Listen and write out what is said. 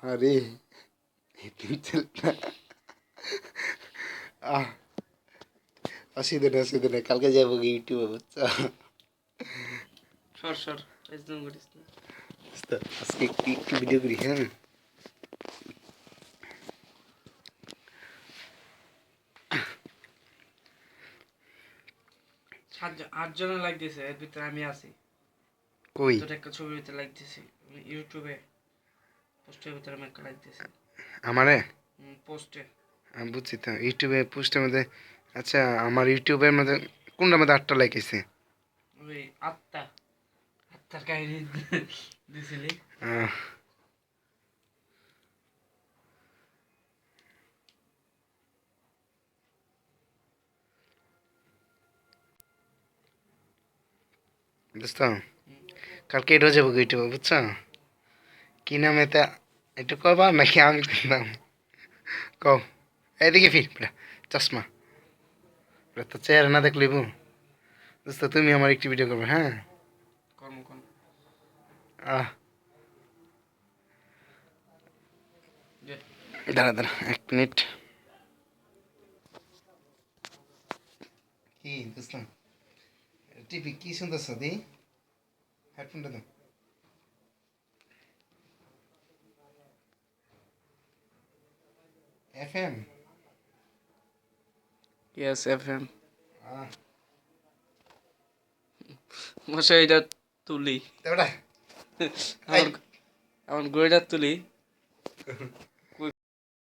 अरे इतनी चलता অসুবিধা নেই কালকে যাবো ইউটিউবে বুঝছো সর সর একদম করিস না আজকে একটু ভিডিও করি হ্যাঁ আটজনে লাইক দিয়েছে এর ভিতরে আমি আছি কই তোর একটা ছবির ভিতরে লাইক দিয়েছি ইউটিউবে পোস্টের ভিতরে আমি একটা লাইক দিয়েছি আমারে পোস্টে আমি বুঝছি তো ইউটিউবে পোস্টের মধ্যে আচ্ছা আমার ইউটিউবের মধ্যে কোনটার মধ্যে 8টা লাইক আছে ওই আত্মার কাহিনী দিছিলি বুঝতো কালকে এটাও যাবো ইউটিউবে বুঝছো কি নাম এটা একটু কবা নাকি আমি নাম কও এদিকে ফির বেটা চশমা বেটা তো চেহারা না দেখলে বউ দোস্ত তুমি আমার একটি ভিডিও করবে হ্যাঁ কর্ম আহ দাঁড়া 1 মিনিট কি দোস্ত টিভি কি শুনতেছ দি হেডফোনটা দাও FM ইয়েস এফএম মশাই এটা তুলি দেবড়া আমার গড়িটা তুলি